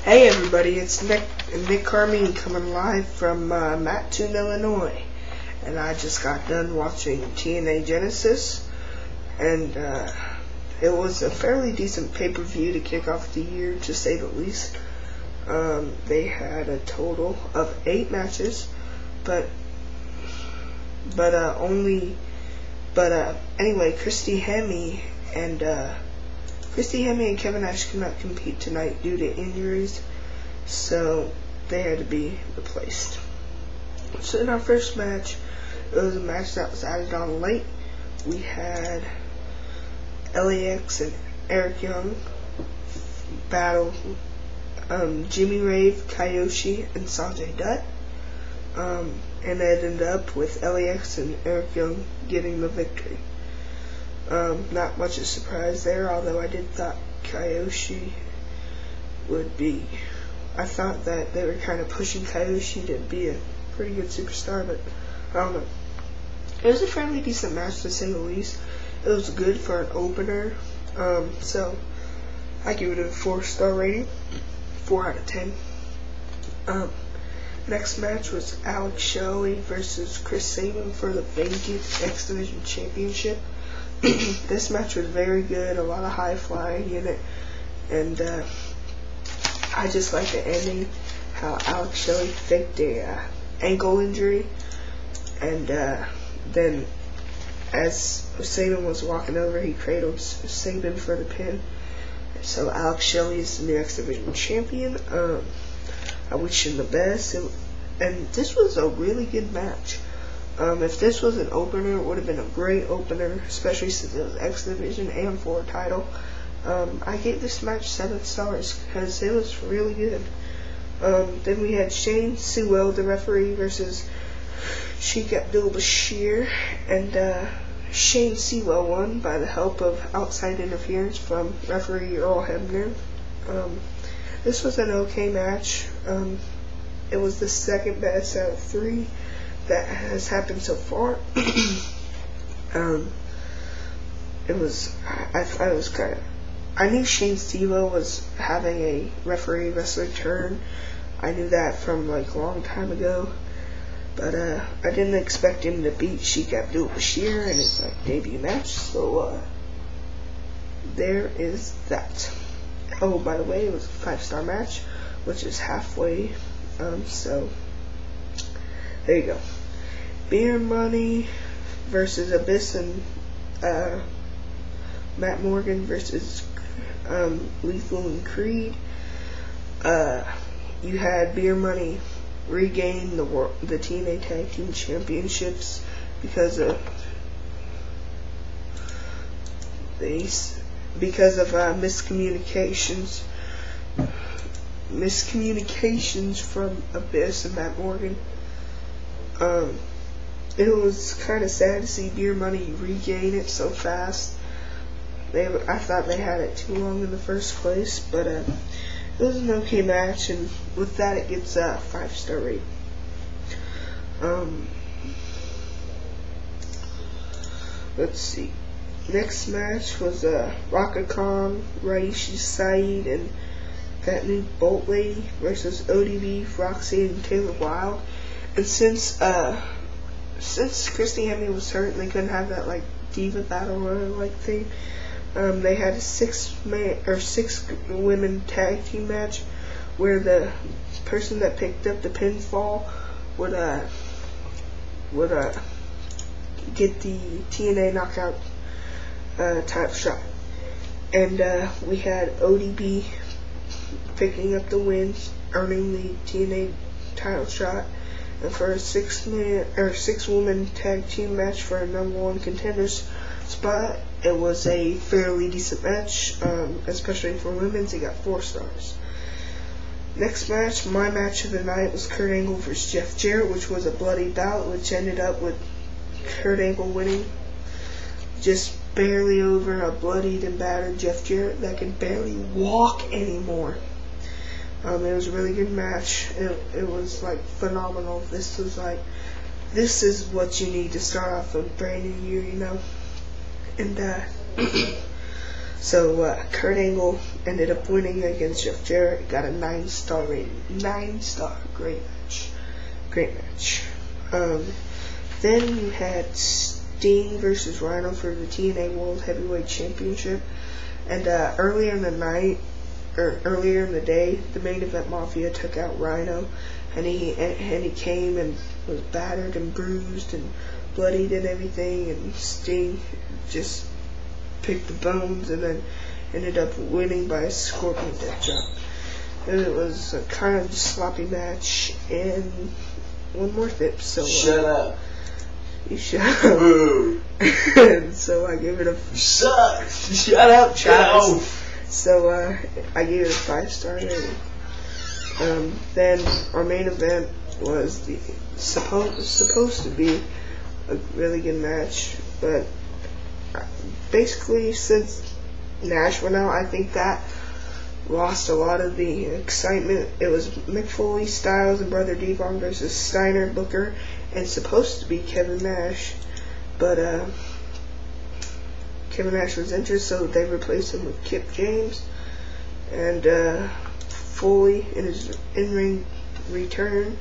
Hey everybody, it's Nick Carmine coming live from Mattoon, Illinois, and I just got done watching TNA Genesis, and it was a fairly decent pay-per-view to kick off the year, to say the least. They had a total of 8 matches, but anyway, Christy Hemme and Kevin Nash could not compete tonight due to injuries, so they had to be replaced. So in our first match, it was a match that was added on late. We had LAX and Eric Young battle Jimmy Rave, Kyoshi, and Sanjay Dutt, and it ended up with LAX and Eric Young getting the victory. Not much of a surprise there, although I did thought Kyoshi would be. I thought that they were kind of pushing Kyoshi to be a pretty good superstar, but I don't know. It was a fairly decent match, to say the least. It was good for an opener, so I give it a 4-star rating, 4 out of 10. Next match was Alex Shelley versus Chris Sabin for the vacant X Division Championship. This match was very good, a lot of high flying in it, and I just like the ending, how Alex Shelley faked a ankle injury, and then as Sabin was walking over, he cradled Sabin for the pin. So Alex Shelley is the new X Division champion. I wish him the best, and this was a really good match. If this was an opener, it would have been a great opener, especially since it was X Division and for a title. I gave this match 7 stars because it was really good. Then we had Shane Sewell, the referee, versus Sheik Abdul-Bashir, and Shane Sewell won by the help of outside interference from referee Earl Hebner. This was an okay match. It was the second best out of 3 that has happened so far. I knew Shane Sewell was having a referee wrestler turn. I knew that from like a long time ago, but I didn't expect him to beat Sheik Abdul-Bashir in his debut match. So there is that. Oh, by the way, it was a 5-star match, which is halfway. So there you go. Beer Money versus Abyss and Matt Morgan versus Lethal and Creed. You had Beer Money regain the TNA Tag Team Championships because of miscommunications from Abyss and Matt Morgan. It was kind of sad to see Beer Money regain it so fast. I thought they had it too long in the first place, but it was an okay match, and with that it gets a 5-star rating. Let's see. Next match was Raka Khan, Raishi Saeed, and that new Bolt Lady versus ODB, Roxy, and Taylor Wilde. And since Christy Hemme was hurt and they couldn't have that Diva Battle Royal thing, they had a 6 women tag team match where the person that picked up the pinfall would get the TNA knockout title shot. And we had ODB picking up the wins, earning the TNA title shot. And for a 6-woman tag team match for a #1 contenders spot, it was a fairly decent match, especially for women's. It got 4 stars. Next match, my match of the night, was Kurt Angle versus Jeff Jarrett, which was a bloody bout, which ended up with Kurt Angle winning, just barely over a bloodied and battered Jeff Jarrett that could barely walk anymore. It was a really good match. It was phenomenal. This is what you need to start off a brand new year, you know. And So Kurt Angle ended up winning against Jeff Jarrett. Got a 9-star rating. 9-star. Great match. Great match. Then you had Sting versus Rhino for the TNA World Heavyweight Championship. And earlier in the day, the Main Event Mafia took out Rhino, and he came and was battered and bruised and bloodied and everything, and Sting just picked the bones and then ended up winning by a scorpion death drop. It was a kind of sloppy match, and one more tip. So shut up. You shut up. Boo. And so I gave it a. Shut up, Travis. No. So I gave it a 5-star rating. Then our main event was supposed to be a really good match, but basically since Nash went out, I think that lost a lot of the excitement. It was Mick Foley, Styles, and Brother Devon versus Steiner, Booker, and supposed to be Kevin Nash, but Kevin Nash was injured, so they replaced him with Kip James, and Foley in his in-ring return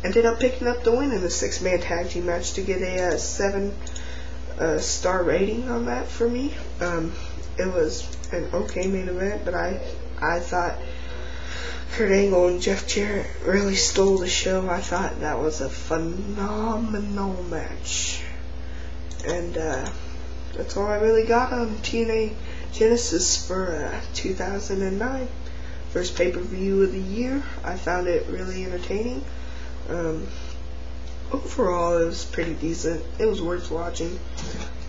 ended up picking up the win in the 6-man tag team match to get a 7-star rating on that for me. It was an okay main event, but I thought Kurt Angle and Jeff Jarrett really stole the show. I thought that was a phenomenal match. And that's all I really got on TNA Genesis for 2009. First pay-per-view of the year. I found it really entertaining. Overall, it was pretty decent. It was worth watching.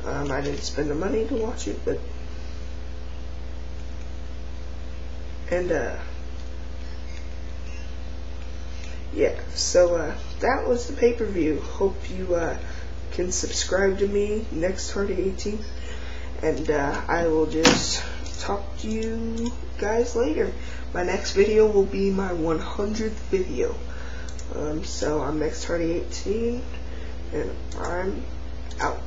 I didn't spend the money to watch it, but yeah, so that was the pay-per-view. Hope you can subscribe to me next Hardy 18, and I will just talk to you guys later. My next video will be my 100th video. So I'm next Hardy 18, and I'm out.